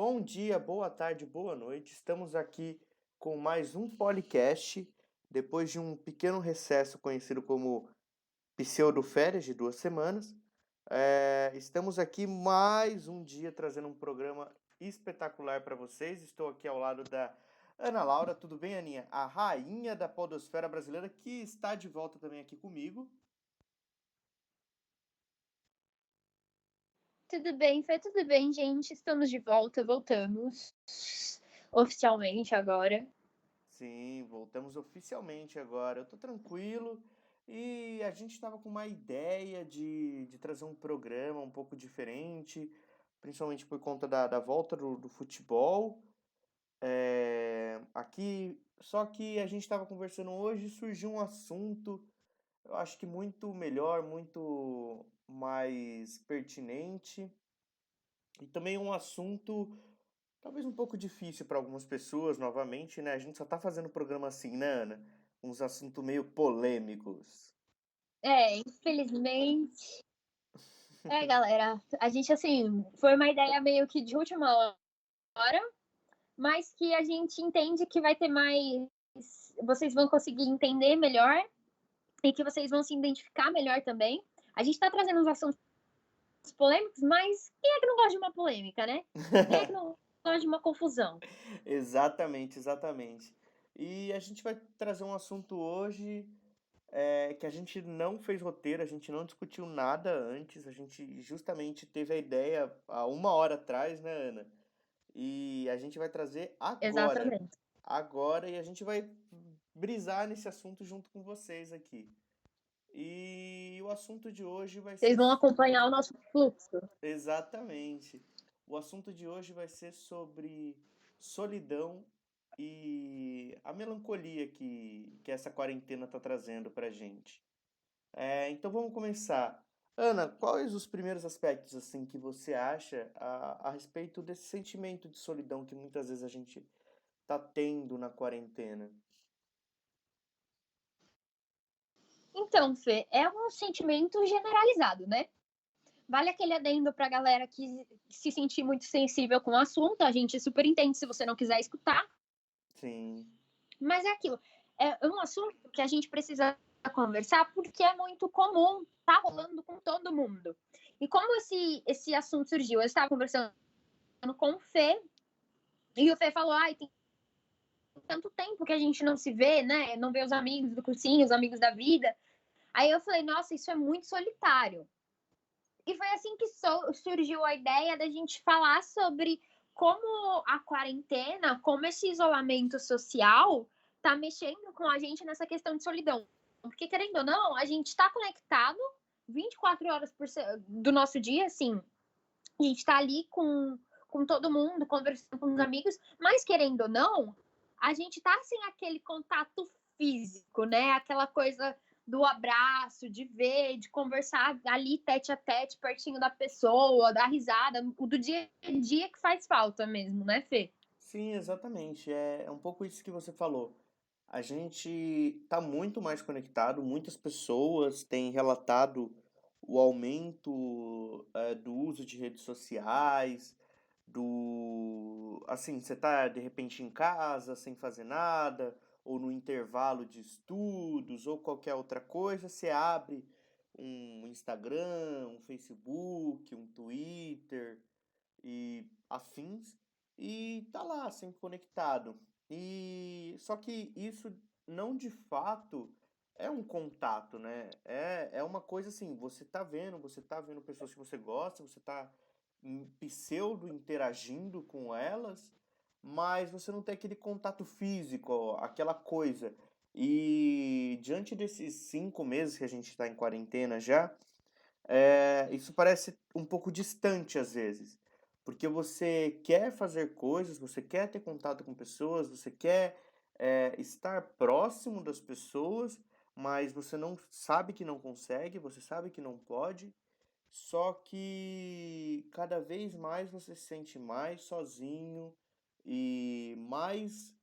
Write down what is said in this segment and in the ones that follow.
Bom dia, boa tarde, boa noite. Estamos aqui com mais um podcast, depois de um pequeno recesso conhecido como pseudo-férias de 2 semanas. Estamos aqui mais um dia trazendo um programa espetacular para vocês. Estou aqui ao lado da Ana Laura. Tudo bem, Aninha? A rainha da podosfera brasileira, que está de volta também aqui comigo. Tudo bem, Fê? Tudo bem, gente? Estamos de volta, voltamos oficialmente agora. Sim, voltamos oficialmente agora. Eu tô tranquilo e a gente estava com uma ideia de trazer um programa um pouco diferente, principalmente por conta da volta do futebol. Aqui, só que a gente estava conversando hoje e surgiu um assunto, eu acho que muito melhor, muito mais pertinente e também um assunto talvez um pouco difícil para algumas pessoas, novamente, né? A gente só tá fazendo programa assim, né, Ana? Uns assuntos meio polêmicos. Infelizmente. Galera, a gente, assim, foi uma ideia meio que de última hora, mas que a gente entende que vai ter mais. Vocês vão conseguir entender melhor e que vocês vão se identificar melhor também. A gente tá trazendo uns assuntos polêmicos, mas quem é que não gosta de uma polêmica, né? Quem é que não gosta de uma confusão? Exatamente, exatamente. E a gente vai trazer um assunto hoje que a gente não fez roteiro, a gente não discutiu nada antes, a gente justamente teve a ideia há 1 hora atrás, né, Ana? E a gente vai trazer agora. Exatamente. Agora, e a gente vai brisar nesse assunto junto com vocês aqui. E o assunto de hoje vai Vocês ser. vão acompanhar o nosso fluxo. Exatamente. O assunto de hoje vai ser sobre solidão e a melancolia que essa quarentena está trazendo pra gente. Então vamos começar. Ana, quais os primeiros aspectos assim que você acha a respeito desse sentimento de solidão que muitas vezes a gente está tendo na quarentena? Então, Fê, é um sentimento generalizado, né? Vale aquele adendo pra galera que se sentir muito sensível com o assunto, a gente super entende se você não quiser escutar, Sim. mas é aquilo. É um assunto que a gente precisa conversar porque é muito comum, tá rolando com todo mundo. E como esse assunto surgiu? Eu estava conversando com o Fê, e o Fê falou: ai, tem tanto tempo que a gente não se vê, né? Não vê os amigos do cursinho, os amigos da vida. Aí eu falei: nossa, isso é muito solitário. E foi assim que surgiu a ideia da gente falar sobre como a quarentena, como esse isolamento social tá mexendo com a gente nessa questão de solidão. Porque, querendo ou não, a gente está conectado 24 horas do nosso dia, assim, a gente está ali com todo mundo, conversando com os amigos, mas querendo ou não, a gente tá sem aquele contato físico, né? Aquela coisa do abraço, de ver, de conversar ali tete a tete, pertinho da pessoa, da risada, o do dia a dia que faz falta mesmo, né, Fê? Sim, exatamente. É um pouco isso que você falou. A gente está muito mais conectado, muitas pessoas têm relatado o aumento do uso de redes sociais, assim, você tá de repente em casa sem fazer nada, ou no intervalo de estudos, ou qualquer outra coisa, você abre um Instagram, um Facebook, um Twitter, e afins, e tá lá sempre conectado. E só que isso não de fato é um contato, né? É uma coisa assim, você tá vendo pessoas que você gosta, você tá pseudo interagindo com elas, mas você não tem aquele contato físico, ó, aquela coisa. E diante desses 5 meses que a gente está em quarentena já, isso parece um pouco distante às vezes, porque você quer fazer coisas, você quer ter contato com pessoas, você quer estar próximo das pessoas, mas você não sabe que não consegue, você sabe que não pode, só que cada vez mais você se sente mais sozinho e mais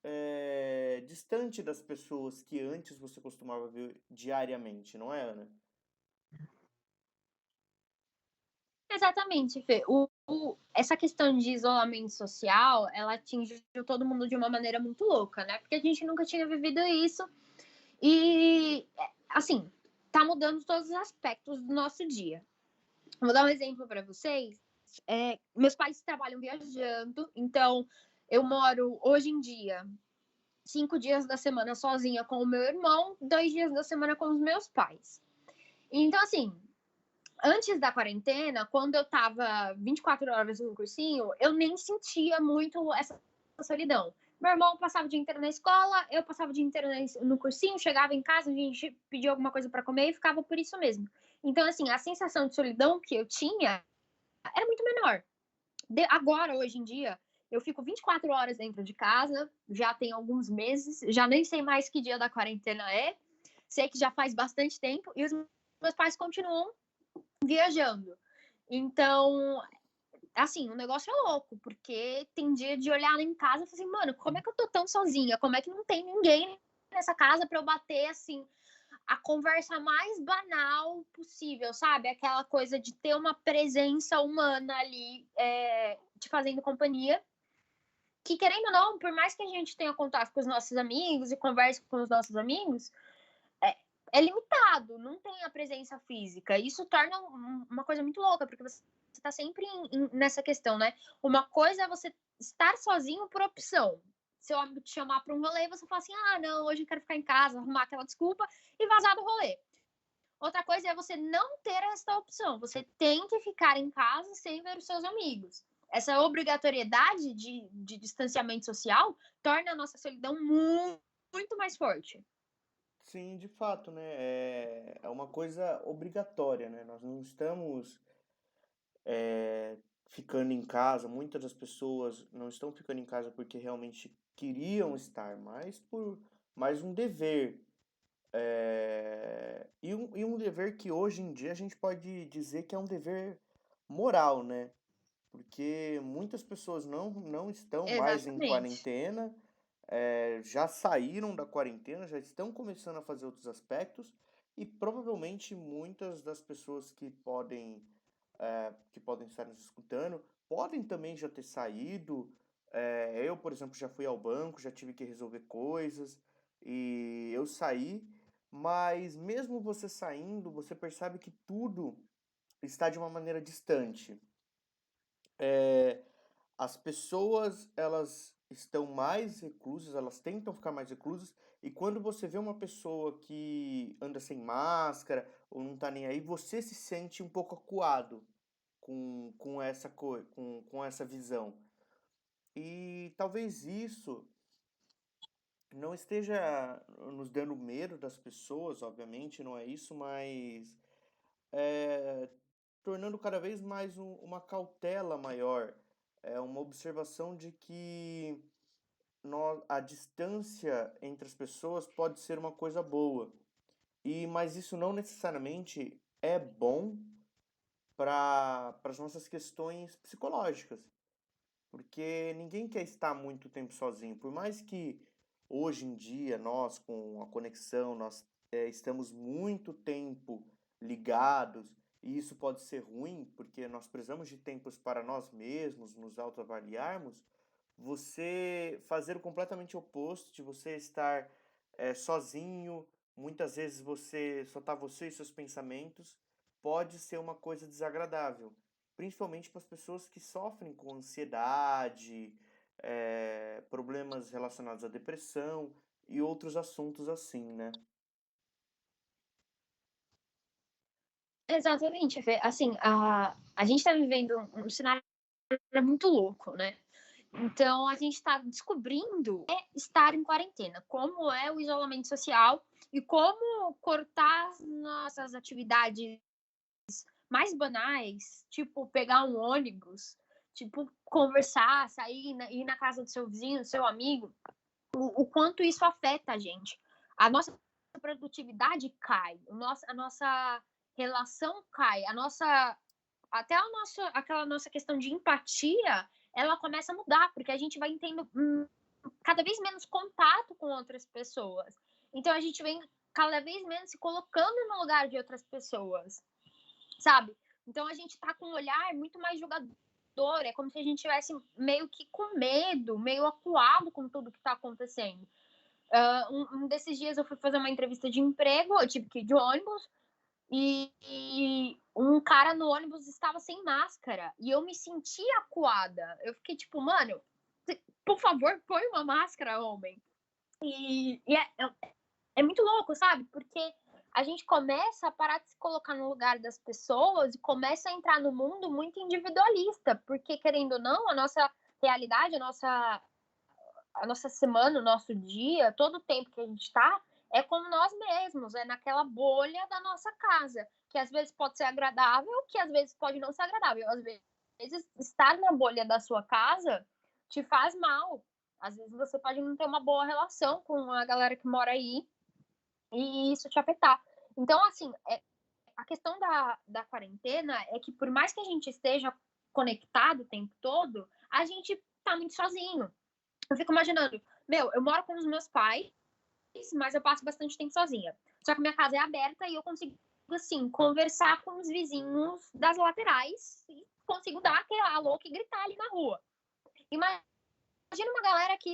distante das pessoas que antes você costumava ver diariamente, não é, Ana? Exatamente, Fê. essa questão de isolamento social, ela atingiu todo mundo de uma maneira muito louca, né? Porque a gente nunca tinha vivido isso e, assim, tá mudando todos os aspectos do nosso dia. Vou dar um exemplo para vocês. Meus pais trabalham viajando, então eu moro hoje em dia 5 dias da semana sozinha com o meu irmão, 2 dias da semana com os meus pais. Então, assim, antes da quarentena, quando eu tava 24 horas no cursinho, eu nem sentia muito essa solidão. Meu irmão passava o dia inteiro na escola, eu passava o dia inteiro no cursinho, chegava em casa, a gente pedia alguma coisa para comer e ficava por isso mesmo. Então, assim, a sensação de solidão que eu tinha era muito menor. Agora, hoje em dia, eu fico 24 horas dentro de casa, já tem alguns meses, já nem sei mais que dia da quarentena é, sei que já faz bastante tempo, e os meus pais continuam viajando. Então, assim, o negócio é louco, porque tem dia de olhar em casa e falar assim, mano, como é que eu tô tão sozinha? Como é que não tem ninguém nessa casa pra eu bater, assim, a conversa mais banal possível, sabe? Aquela coisa de ter uma presença humana ali, te fazendo companhia. Que, querendo ou não, por mais que a gente tenha contato com os nossos amigos e converse com os nossos amigos, é limitado, não tem a presença física. Isso torna uma coisa muito louca, porque você está sempre nessa questão, né? Uma coisa é você estar sozinho por opção. Se eu te chamar para um rolê, você fala assim, ah, não, hoje eu quero ficar em casa, arrumar aquela desculpa e vazar do rolê. Outra coisa é você não ter essa opção. Você tem que ficar em casa sem ver os seus amigos. Essa obrigatoriedade de distanciamento social torna a nossa solidão muito, muito mais forte. Sim, de fato, né? É uma coisa obrigatória, né? Nós não estamos ficando em casa, muitas das pessoas não estão ficando em casa porque realmente queriam estar, mas por mais um dever. E um dever que hoje em dia a gente pode dizer que é um dever moral, né? Porque muitas pessoas não estão mais em Exatamente. quarentena, já saíram da quarentena, já estão começando a fazer outros aspectos, e provavelmente muitas das pessoas que podem estar nos escutando podem também já ter saído. Eu, por exemplo, já fui ao banco, já tive que resolver coisas, e eu saí, mas mesmo você saindo, você percebe que tudo está de uma maneira distante. É, as pessoas, elas estão mais reclusas, elas tentam ficar mais reclusas, e quando você vê uma pessoa que anda sem máscara ou não tá nem aí, você se sente um pouco acuado com essa visão. E talvez isso não esteja nos dando medo das pessoas, obviamente, não é isso, mas é, tornando cada vez mais uma cautela maior, uma observação de que a distância entre as pessoas pode ser uma coisa boa. Mas isso não necessariamente é bom para as nossas questões psicológicas, porque ninguém quer estar muito tempo sozinho. Por mais que hoje em dia nós, com a conexão, nós estamos muito tempo ligados, e isso pode ser ruim, porque nós precisamos de tempos para nós mesmos, nos autoavaliarmos. Você fazer o completamente oposto, de você estar sozinho, muitas vezes você e seus pensamentos, pode ser uma coisa desagradável, principalmente para as pessoas que sofrem com ansiedade, problemas relacionados à depressão e outros assuntos assim, né? Exatamente. Assim, a gente está vivendo um cenário muito louco, né? Então, a gente está descobrindo estar em quarentena, como é o isolamento social e como cortar as nossas atividades mais banais, tipo pegar um ônibus, tipo conversar, sair, ir na casa do seu vizinho, do seu amigo, o quanto isso afeta a gente. A nossa produtividade cai, a nossa relação cai, até aquela nossa questão de empatia, ela começa a mudar, porque a gente vai tendo cada vez menos contato com outras pessoas. Então a gente vem cada vez menos se colocando no lugar de outras pessoas, sabe? Então a gente tá com um olhar muito mais julgador é como se a gente tivesse meio que com medo, meio acuado com tudo que está acontecendo. Um desses dias eu fui fazer uma entrevista de emprego, eu tive que ir de ônibus, e um cara no ônibus estava sem máscara, e eu me senti acuada. Eu fiquei tipo, mano, por favor, põe uma máscara, homem. E é muito louco, sabe? Porque a gente começa a parar de se colocar no lugar das pessoas e começa a entrar no mundo muito individualista, porque, querendo ou não, a nossa realidade, a nossa semana, o nosso dia, todo o tempo que a gente está, é com nós mesmos, é naquela bolha da nossa casa, que às vezes pode ser agradável, que às vezes pode não ser agradável. Às vezes, estar na bolha da sua casa te faz mal. Às vezes você pode não ter uma boa relação com a galera que mora aí e isso te afetar. Então, assim, a questão da quarentena é que por mais que a gente esteja conectado o tempo todo, a gente tá muito sozinho. Eu fico imaginando, eu moro com os meus pais, mas eu passo bastante tempo sozinha. Só que minha casa é aberta e eu consigo, assim, conversar com os vizinhos das laterais e consigo dar aquele alô e gritar ali na rua. Imagina uma galera que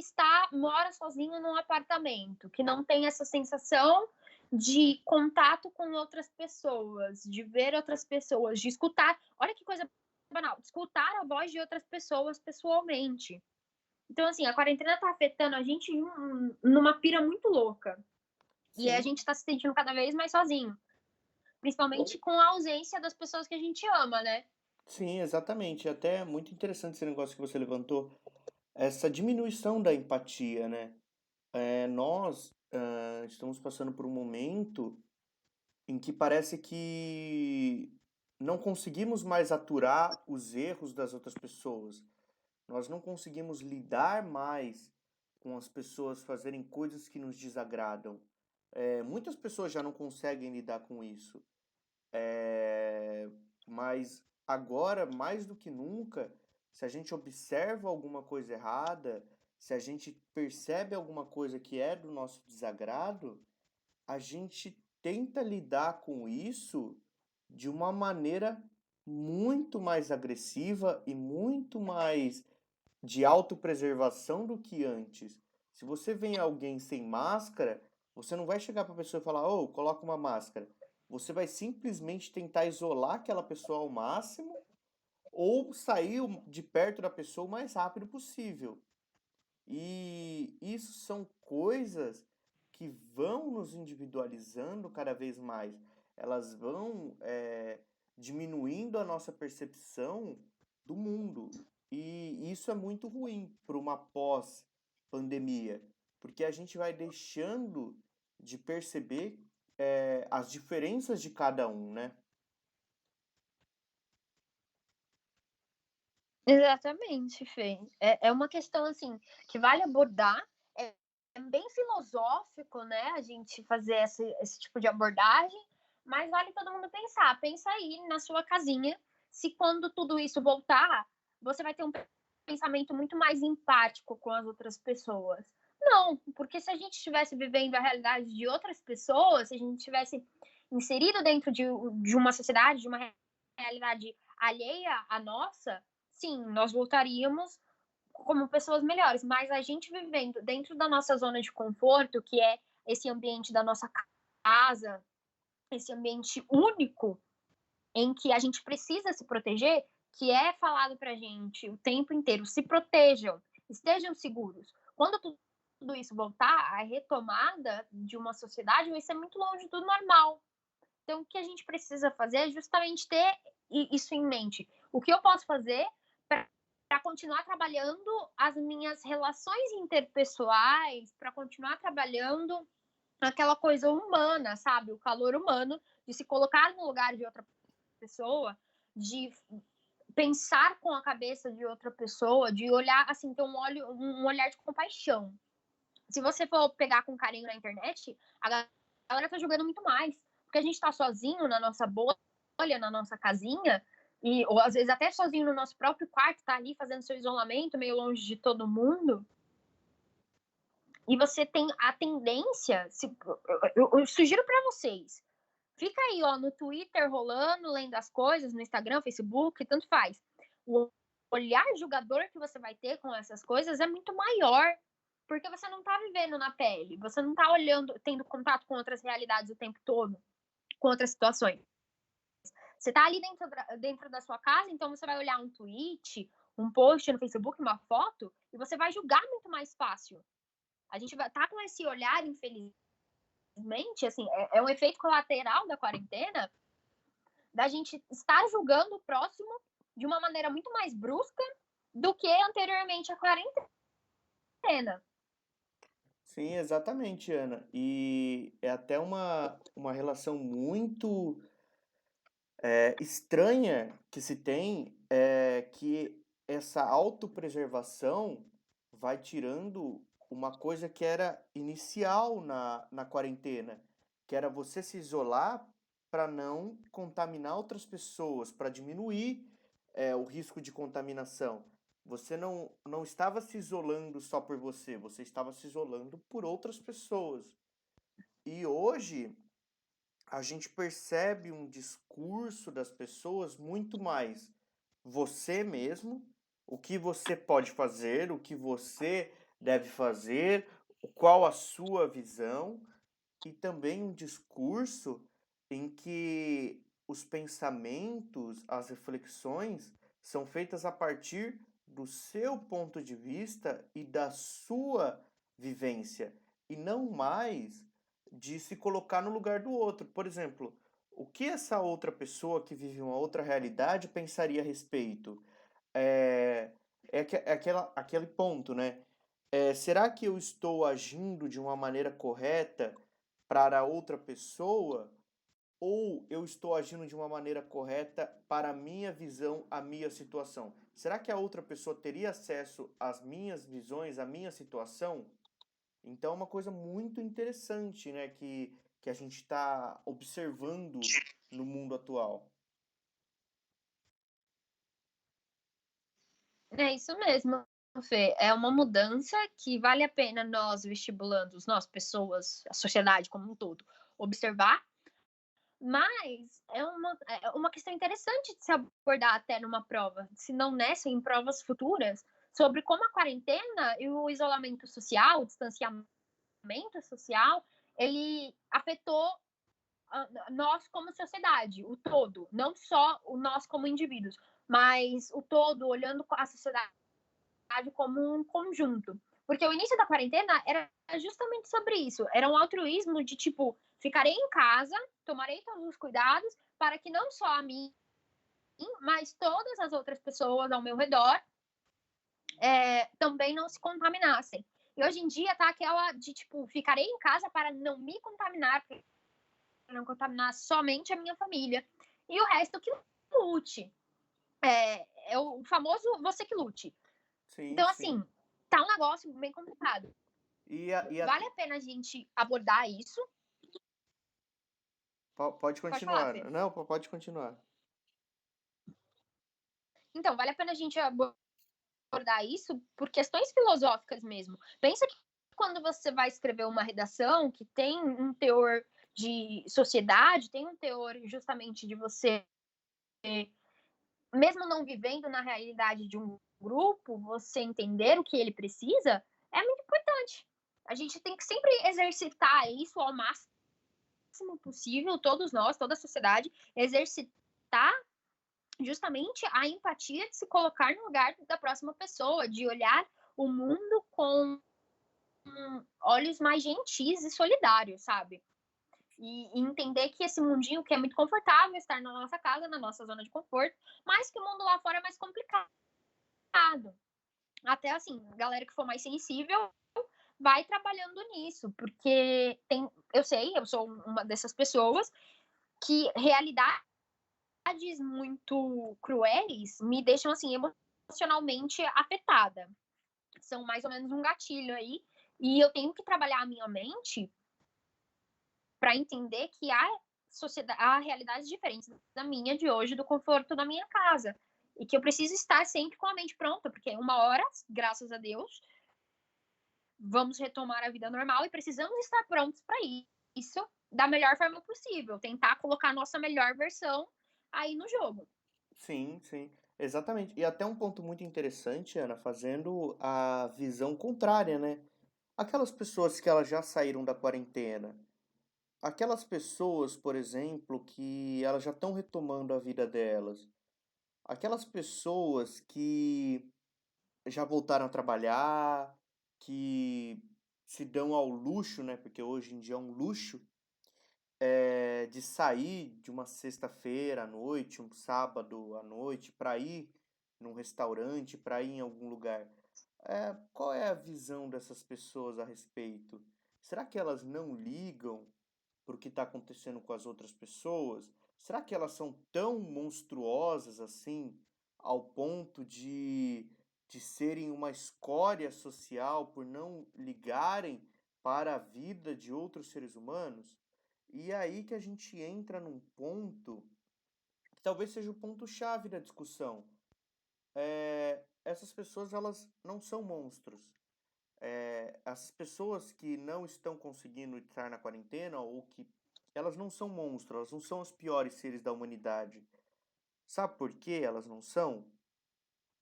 mora sozinha num apartamento, que não tem essa sensação de contato com outras pessoas, de ver outras pessoas, de escutar. Olha que coisa banal, escutar a voz de outras pessoas pessoalmente. Então, assim, a quarentena tá afetando a gente numa pira muito louca. E a Sim, gente tá se sentindo cada vez mais sozinho. Principalmente com a ausência das pessoas que a gente ama, né? sim, exatamente. Até muito interessante esse negócio que você levantou, essa diminuição da empatia, né? Nós estamos passando por um momento em que parece que não conseguimos mais aturar os erros das outras pessoas. Nós não conseguimos lidar mais com as pessoas fazerem coisas que nos desagradam. Muitas pessoas já não conseguem lidar com isso. Mas agora, mais do que nunca, se a gente observa alguma coisa errada, se a gente percebe alguma coisa que é do nosso desagrado, a gente tenta lidar com isso de uma maneira muito mais agressiva e muito mais de autopreservação do que antes. Se você vê alguém sem máscara, você não vai chegar para a pessoa e falar: "Ô, coloca uma máscara". Você vai simplesmente tentar isolar aquela pessoa ao máximo ou sair de perto da pessoa o mais rápido possível. E isso são coisas que vão nos individualizando cada vez mais. Elas vão diminuindo a nossa percepção do mundo. E isso é muito ruim para uma pós-pandemia, porque a gente vai deixando de perceber as diferenças de cada um, né? Exatamente, Fê. É uma questão, assim, que vale abordar. É bem filosófico, né, a gente fazer esse tipo de abordagem, mas vale todo mundo pensar. Pensa aí na sua casinha, se quando tudo isso voltar, você vai ter um pensamento muito mais empático com as outras pessoas. Não, porque se a gente estivesse vivendo a realidade de outras pessoas, se a gente estivesse inserido dentro de uma sociedade, de uma realidade alheia à nossa, sim, nós voltaríamos como pessoas melhores, mas a gente vivendo dentro da nossa zona de conforto, que é esse ambiente da nossa casa, esse ambiente único em que a gente precisa se proteger, que é falado pra gente o tempo inteiro, se protejam, estejam seguros. Quando tudo isso voltar, a retomada de uma sociedade vai ser muito longe do normal. Então, o que a gente precisa fazer é justamente ter isso em mente. O que eu posso fazer para continuar trabalhando as minhas relações interpessoais, para continuar trabalhando aquela coisa humana, sabe? O calor humano, de se colocar no lugar de outra pessoa, de pensar com a cabeça de outra pessoa, de olhar, assim, ter um olhar de compaixão. Se você for pegar com carinho na internet, a galera tá jogando muito mais. Porque a gente tá sozinho na nossa bolha, na nossa casinha, ou às vezes até sozinho no nosso próprio quarto, tá ali fazendo seu isolamento, meio longe de todo mundo. E você tem a tendência, eu sugiro para vocês, fica aí, ó, no Twitter rolando, lendo as coisas, no Instagram, Facebook, tanto faz. O olhar julgador que você vai ter com essas coisas é muito maior, porque você não tá vivendo na pele, você não tá olhando, tendo contato com outras realidades o tempo todo, com outras situações. Você tá ali dentro da sua casa, então você vai olhar um tweet, um post no Facebook, uma foto, e você vai julgar muito mais fácil. A gente vai tá com esse olhar, infelizmente, assim, é um efeito colateral da quarentena, da gente estar julgando o próximo de uma maneira muito mais brusca do que anteriormente à quarentena. Sim, exatamente, Ana. E é até uma relação muito estranha que se tem, é que essa autopreservação vai tirando uma coisa que era inicial na quarentena, que era você se isolar para não contaminar outras pessoas, para diminuir o risco de contaminação. Você não estava se isolando só por você, você estava se isolando por outras pessoas. E hoje a gente percebe um discurso das pessoas muito mais você mesmo, o que você pode fazer, o que você deve fazer, qual a sua visão, e também um discurso em que os pensamentos, as reflexões são feitas a partir do seu ponto de vista e da sua vivência, e não mais de se colocar no lugar do outro. Por exemplo, o que essa outra pessoa que vive uma outra realidade pensaria a respeito? É, aquele ponto, né? Será que eu estou agindo de uma maneira correta para outra pessoa, ou eu estou agindo de uma maneira correta para a minha visão, a minha situação? Será que a outra pessoa teria acesso às minhas visões, à minha situação? Então é uma coisa muito interessante, né, que a gente está observando no mundo atual. É isso mesmo, Fê. É uma mudança que vale a pena nós, vestibulandos, nós, pessoas, a sociedade como um todo, observar, mas é uma questão interessante de se abordar até numa prova, se não nessa, em provas futuras, sobre como a quarentena e o isolamento social, o distanciamento social, ele afetou nós como sociedade, o todo, não só o nós como indivíduos, mas o todo, olhando a sociedade como um conjunto. Porque o início da quarentena era justamente sobre isso. Era um altruísmo de tipo, ficarei em casa, tomarei todos os cuidados para que não só a mim, mas todas as outras pessoas ao meu redor também não se contaminassem. E hoje em dia tá aquela de tipo, ficarei em casa para não me contaminar, para não contaminar somente a minha família. E o resto que lute. É o famoso você que lute. Sim, Então, sim. assim, tá um negócio bem complicado. E Vale a pena a gente abordar isso. pode Pode falar, continuar. Fê. Não, pode continuar. Então, vale a pena a gente abordar isso por questões filosóficas mesmo. Pensa que quando você vai escrever uma redação que tem um teor de sociedade, tem um teor justamente de você, mesmo não vivendo na realidade de um grupo, você entender o que ele precisa, é muito importante. A gente tem que sempre exercitar isso ao máximo possível, todos nós, toda a sociedade, exercitar justamente a empatia de se colocar no lugar da próxima pessoa, de olhar o mundo com olhos mais gentis e solidários, sabe? E entender que esse mundinho que é muito confortável estar na nossa casa, na nossa zona de conforto, mas que o mundo lá fora é mais complicado. Até assim, galera que for mais sensível vai trabalhando nisso, porque eu sou uma dessas pessoas que realidades muito cruéis me deixam assim emocionalmente afetada. São mais ou menos um gatilho aí, e eu tenho que trabalhar a minha mente para entender que há realidades diferentes da minha de hoje, do conforto da minha casa. E que eu preciso estar sempre com a mente pronta, porque uma hora, graças a Deus, vamos retomar a vida normal e precisamos estar prontos para isso da melhor forma possível. Tentar colocar a nossa melhor versão aí no jogo. Sim, sim. Exatamente. E até um ponto muito interessante, Ana, fazendo a visão contrária, né? Aquelas pessoas que elas já saíram da quarentena, aquelas pessoas, por exemplo, que elas já estão retomando a vida delas, aquelas pessoas que já voltaram a trabalhar, que se dão ao luxo, né? Porque hoje em dia é um luxo, de sair de uma sexta-feira à noite, um sábado à noite, para ir num restaurante, para ir em algum lugar. Qual é a visão dessas pessoas a respeito? Será que elas não ligam para o que está acontecendo com as outras pessoas? Será que elas são tão monstruosas assim, ao ponto de serem uma escória social por não ligarem para a vida de outros seres humanos? E é aí que a gente entra num ponto que talvez seja o ponto-chave da discussão. Essas pessoas, elas não são monstros. Essas pessoas que não estão conseguindo entrar na quarentena, ou que elas não são monstros, elas não são os piores seres da humanidade. Sabe por que elas não são?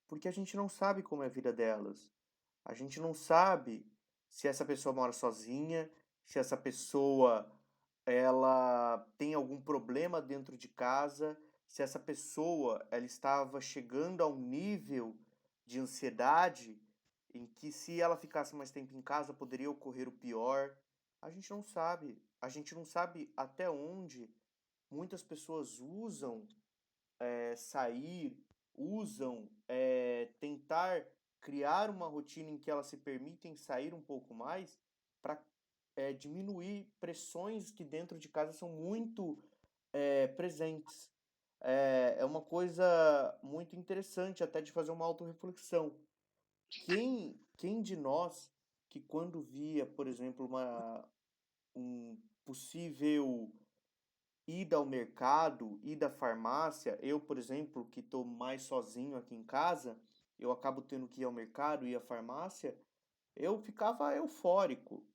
Porque a gente não sabe como é a vida delas. A gente não sabe se essa pessoa mora sozinha, se essa pessoa ela tem algum problema dentro de casa, se essa pessoa ela estava chegando a um nível de ansiedade em que se ela ficasse mais tempo em casa poderia ocorrer o pior. A gente não sabe. A gente não sabe até onde muitas pessoas usam sair, usam tentar criar uma rotina em que elas se permitem sair um pouco mais para diminuir pressões que dentro de casa são muito presentes. É uma coisa muito interessante até de fazer uma autorreflexão. Quem de nós que quando via, por exemplo, um possível ida ao mercado, ida à farmácia, eu, por exemplo, que estou mais sozinho aqui em casa, eu acabo tendo que ir ao mercado e à farmácia, eu ficava eufórico.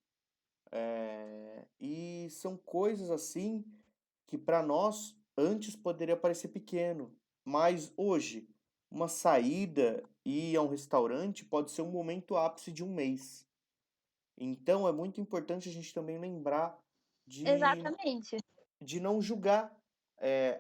E são coisas assim que para nós antes poderia parecer pequeno, mas hoje uma saída e ir a um restaurante pode ser um momento ápice de um mês. Então é muito importante a gente também lembrar de Exatamente. de não julgar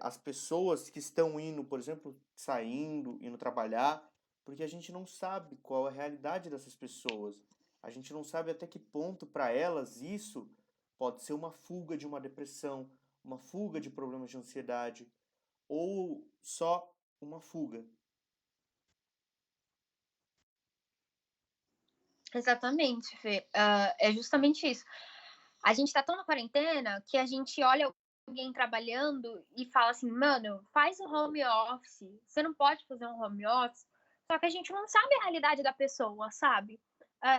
as pessoas que estão indo, por exemplo, saindo, indo trabalhar, porque a gente não sabe qual é a realidade dessas pessoas. A gente não sabe até que ponto para elas isso pode ser uma fuga de uma depressão, uma fuga de problemas de ansiedade, ou só uma fuga. Exatamente, Fê. É justamente isso. A gente tá tão na quarentena que a gente olha alguém trabalhando e fala assim, mano, faz um home office. Você não pode fazer um home office. Só que a gente não sabe a realidade da pessoa, sabe?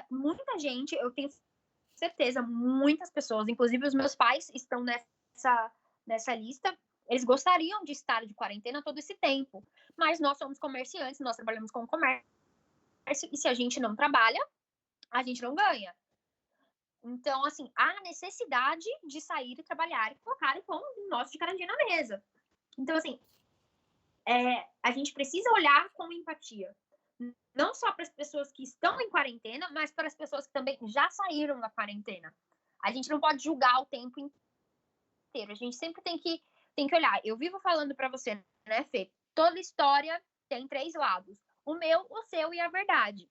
Muita gente, eu tenho certeza, muitas pessoas, inclusive os meus pais, estão nessa lista. Eles gostariam de estar de quarentena todo esse tempo. Mas nós somos comerciantes, nós trabalhamos com comércio. E se a gente não trabalha, a gente não ganha. Então, assim, há necessidade de sair e trabalhar e colocar o pão nosso de cada dia na mesa. Então, assim, a gente precisa olhar com empatia. Não só para as pessoas que estão em quarentena, mas para as pessoas que também já saíram da quarentena. A gente não pode julgar o tempo inteiro. A gente sempre tem que olhar. Eu vivo falando para você, né, Fê? Toda história tem três lados: o meu, o seu e a verdade.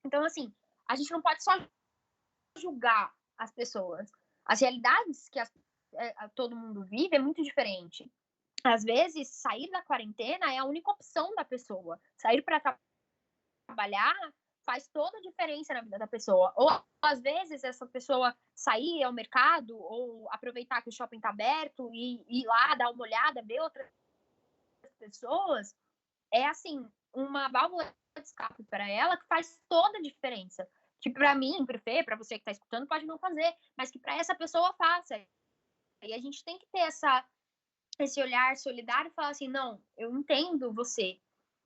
Então, assim, a gente não pode só julgar as pessoas. As realidades que todo mundo vive é muito diferente. Às vezes, sair da quarentena é a única opção da pessoa. Sair para trabalhar faz toda a diferença na vida da pessoa. Ou, às vezes, essa pessoa sair ao mercado ou aproveitar que o shopping está aberto e ir lá, dar uma olhada, ver outras pessoas, é, assim, uma válvula de escape para ela que faz toda a diferença. Que para mim, para o Fê, para você que está escutando, pode não fazer, mas que para essa pessoa faça. E a gente tem que ter esse olhar solidário e falar assim: não, eu entendo você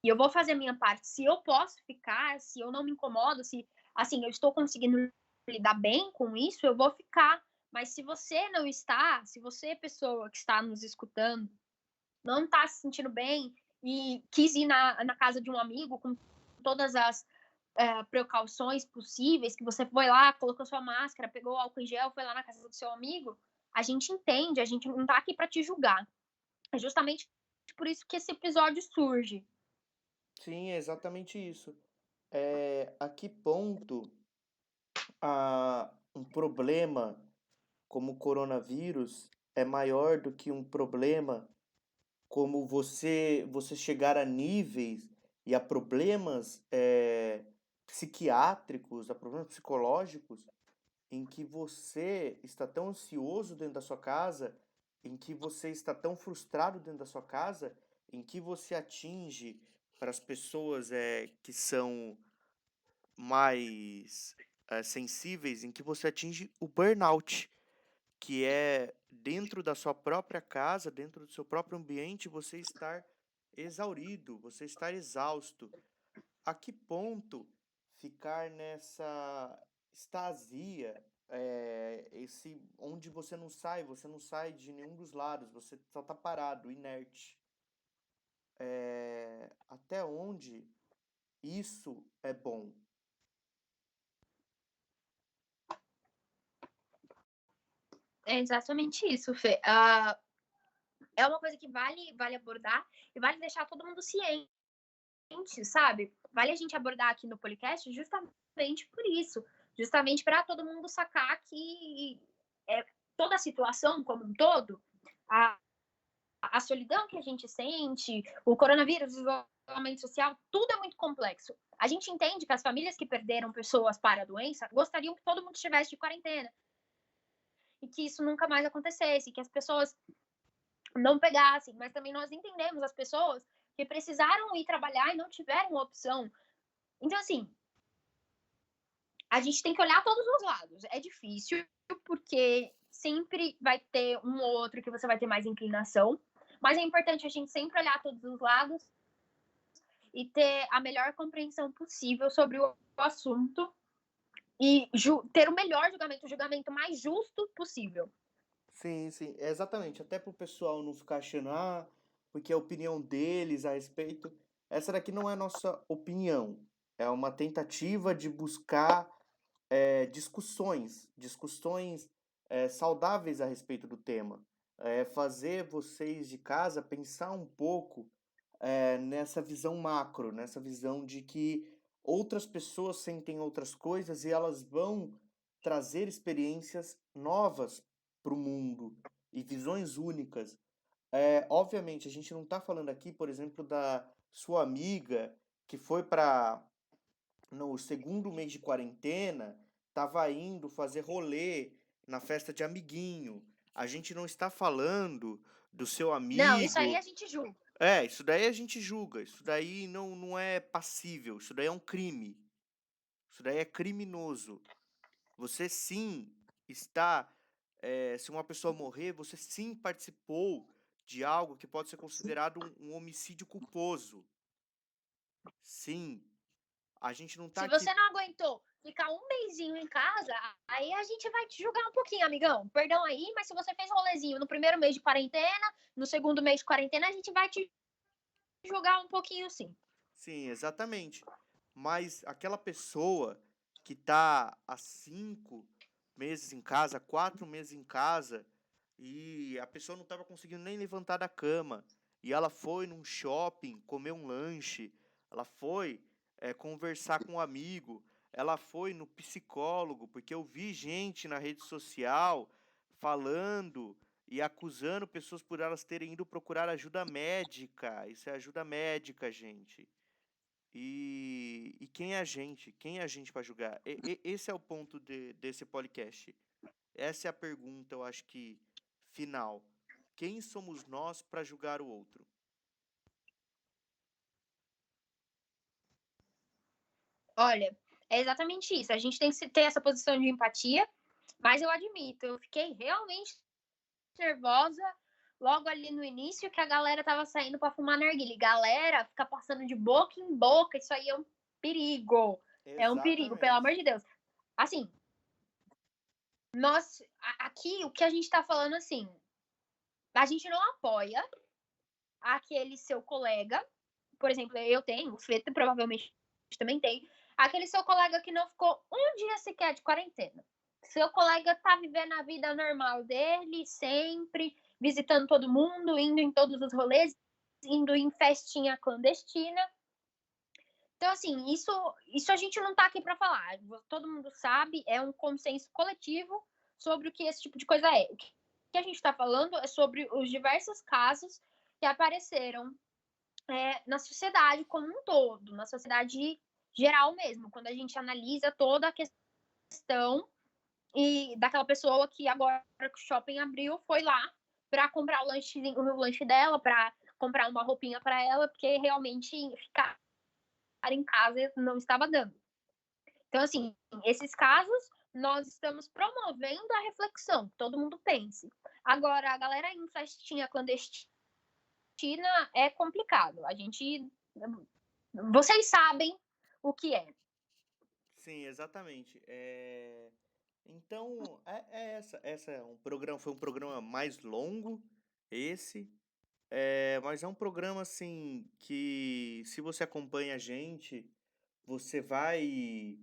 e eu vou fazer a minha parte. Se eu posso ficar, se eu não me incomodo, se assim eu estou conseguindo lidar bem com isso, eu vou ficar. Mas se você não está, se você, pessoa que está nos escutando, não está se sentindo bem e quis ir na casa de um amigo com todas as precauções possíveis, que você foi lá, colocou sua máscara, pegou o álcool em gel, foi lá na casa do seu amigo, a gente entende, a gente não tá aqui para te julgar. É justamente por isso que esse episódio surge. Sim, é exatamente isso. A que ponto um problema como o coronavírus é maior do que um problema como você chegar a níveis e a problemas, psiquiátricos, a problemas psicológicos, em que você está tão ansioso dentro da sua casa, em que você está tão frustrado dentro da sua casa, em que você atinge para as pessoas, que são mais, sensíveis, em que você atinge o burnout, que é dentro da sua própria casa, dentro do seu próprio ambiente, você estar exaurido, você estar exausto. A que ponto ficar nessa estasia, esse onde você não sai de nenhum dos lados, você só está parado, inerte. Até onde isso é bom? É exatamente isso, Fê. É uma coisa que vale abordar e vale deixar todo mundo ciente, sabe? Vale a gente abordar aqui no podcast justamente por isso. Justamente para todo mundo sacar que toda a situação como um todo, a, a solidão que a gente sente, o coronavírus, o isolamento social, tudo é muito complexo. A gente entende que as famílias que perderam pessoas para a doença gostariam que todo mundo estivesse de quarentena e que isso nunca mais acontecesse, que as pessoas não pegassem, mas também nós entendemos as pessoas que precisaram ir trabalhar e não tiveram opção. Então, assim, a gente tem que olhar todos os lados. É difícil, porque sempre vai ter um ou outro que você vai ter mais inclinação, mas é importante a gente sempre olhar todos os lados e ter a melhor compreensão possível sobre o assunto e ter o melhor julgamento, o julgamento mais justo possível. Sim, sim, exatamente. Até para o pessoal não ficar achando, porque a opinião deles a respeito. Essa daqui não é a nossa opinião. É uma tentativa de buscar discussões saudáveis a respeito do tema. Fazer vocês de casa pensar um pouco nessa visão macro, nessa visão de que outras pessoas sentem outras coisas e elas vão trazer experiências novas para o mundo e visões únicas. Obviamente, a gente não está falando aqui, por exemplo, da sua amiga que foi para no segundo mês de quarentena, estava indo fazer rolê na festa de amiguinho. A gente não está falando do seu Não, isso aí amigo. a gente julga. Isso daí a gente julga. Isso daí não é passível. Isso daí é um crime. Isso daí é criminoso. Você sim está. Se uma pessoa morrer, você sim participou de algo que pode ser considerado um homicídio culposo. Sim. A gente não está Se aqui. você não aguentou ficar um mêsinho em casa, aí a gente vai te julgar um pouquinho, amigão. Perdão aí, mas se você fez rolezinho no primeiro mês de quarentena, no segundo mês de quarentena, a gente vai te julgar um pouquinho, sim. Sim, exatamente. Mas aquela pessoa que tá há 5 meses em casa, 4 meses em casa, e a pessoa não estava conseguindo nem levantar da cama, e ela foi num shopping comer um lanche, ela foi conversar com um amigo, ela foi no psicólogo, porque eu vi gente na rede social falando e acusando pessoas por elas terem ido procurar ajuda médica. Isso é ajuda médica, gente. E quem é a gente? Quem é a gente para julgar? Esse é o ponto desse podcast. Essa é a pergunta, eu acho que final. Quem somos nós para julgar o outro? Olha, é exatamente isso. A gente tem que ter essa posição de empatia, mas eu admito, eu fiquei realmente nervosa logo ali no início que a galera tava saindo para fumar narguilé. Galera, fica passando de boca em boca, isso aí é um perigo. É um perigo, pelo amor Exatamente. de Deus. Assim, nós aqui o que a gente tá falando assim, a gente não apoia, aquele seu colega, por exemplo, eu tenho, o Fê provavelmente também tem, aquele seu colega que não ficou um dia sequer de quarentena. Seu colega tá vivendo a vida normal dele, sempre, visitando todo mundo, indo em todos os rolês, indo em festinha clandestina. Então, assim, isso a gente não tá aqui para falar. Todo mundo sabe, é um consenso coletivo sobre o que esse tipo de coisa é. O que a gente está falando é sobre os diversos casos que apareceram na sociedade como um todo, na sociedade geral mesmo, quando a gente analisa toda a questão e daquela pessoa que agora que o shopping abriu foi lá para comprar o lanche dela, para comprar uma roupinha para ela, porque realmente ficar em casa não estava dando. Então, assim, esses casos nós estamos promovendo a reflexão, que todo mundo pense. Agora, a galera em festinha clandestina é complicado. A gente. Vocês sabem o que é. Sim, exatamente. Então, essa é um programa, foi um programa mais longo, esse. Mas é um programa assim que, se você acompanha a gente, você vai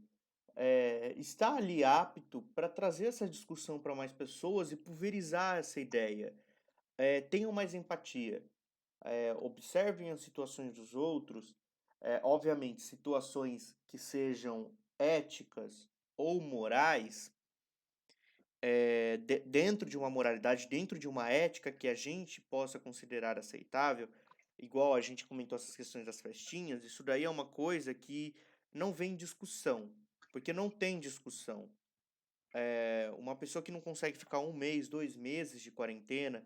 estar ali apto para trazer essa discussão para mais pessoas e pulverizar essa ideia. Tenham mais empatia. Observem as situações dos outros. Obviamente, situações que sejam éticas ou morais, dentro de uma moralidade, dentro de uma ética que a gente possa considerar aceitável, igual a gente comentou essas questões das festinhas, isso daí é uma coisa que não vem discussão, porque não tem discussão. Uma pessoa que não consegue ficar um mês, 2 meses de quarentena,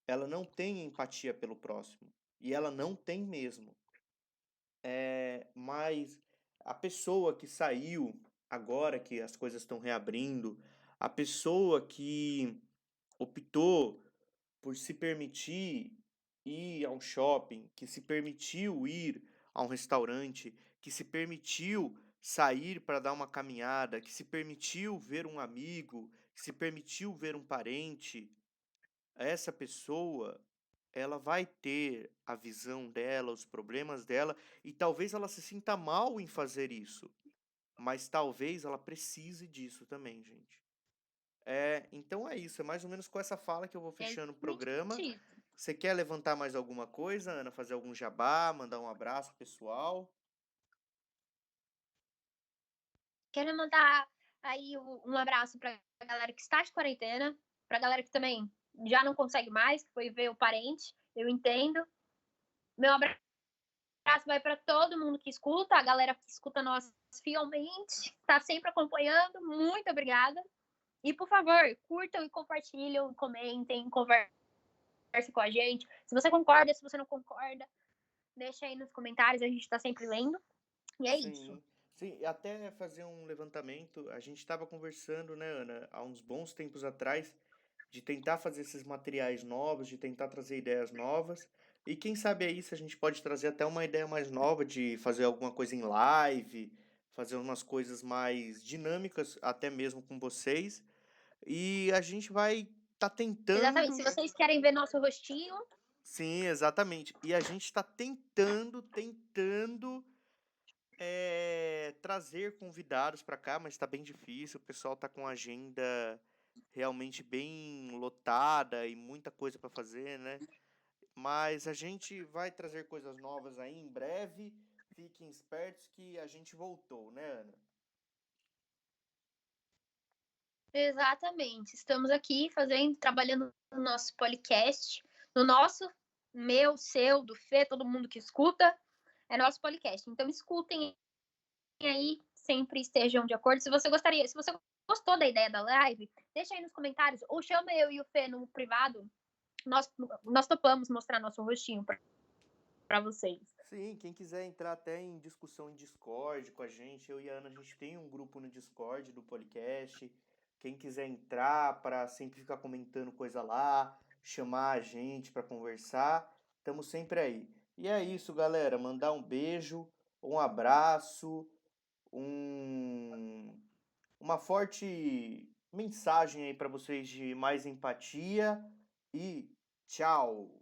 ela não tem empatia pelo próximo. E ela não tem mesmo. Mas a pessoa que saiu agora que as coisas estão reabrindo, a pessoa que optou por se permitir ir a um shopping, que se permitiu ir a um restaurante, que se permitiu sair para dar uma caminhada, que se permitiu ver um amigo, que se permitiu ver um parente, essa pessoa, ela vai ter a visão dela, os problemas dela, e talvez ela se sinta mal em fazer isso, mas talvez ela precise disso também, gente. Então é isso, é mais ou menos com essa fala que eu vou É fechando o exatamente programa. isso. Você quer levantar mais alguma coisa, Ana? Fazer algum jabá, mandar um abraço pessoal? Quero mandar aí um abraço para a galera que está de quarentena, para a galera que também já não consegue mais, que foi ver o parente, eu entendo. Meu abraço vai para todo mundo que escuta, a galera que escuta nós fielmente, está sempre acompanhando. Muito obrigada. E, por favor, curtam e compartilham, comentem, conversem com a gente. Se você concorda, se você não concorda, deixa aí nos comentários, a gente está sempre lendo. E é isso. Sim, sim, e até fazer um levantamento, a gente estava conversando, né, Ana, há uns bons tempos atrás, de tentar fazer esses materiais novos, de tentar trazer ideias novas, e quem sabe aí se a gente pode trazer até uma ideia mais nova de fazer alguma coisa em live, fazer umas coisas mais dinâmicas, até mesmo com vocês, e a gente vai tá Exatamente. tentando. Se vocês querem ver nosso rostinho, Sim, exatamente. E a gente está tentando trazer convidados para cá, mas está bem difícil. O pessoal tá com a agenda realmente bem lotada e muita coisa para fazer, né? Mas a gente vai trazer coisas novas aí em breve. Fiquem espertos que a gente voltou, né, Ana? exatamente. Estamos aqui fazendo, trabalhando no nosso podcast, no nosso, meu, seu, do Fê, todo mundo que escuta, é nosso podcast. Então escutem aí, sempre estejam de acordo. Se você gostou da ideia da live, deixa aí nos comentários ou chama eu e o Fê no privado. Nós, nós topamos mostrar nosso rostinho para vocês. Sim, quem quiser entrar até em discussão em Discord com a gente, eu e a Ana, a gente tem um grupo no Discord do podcast. Quem quiser entrar para sempre ficar comentando coisa lá, chamar a gente para conversar, estamos sempre aí. E é isso, galera. Mandar um beijo, um abraço, um... uma forte mensagem aí para vocês de mais empatia e tchau!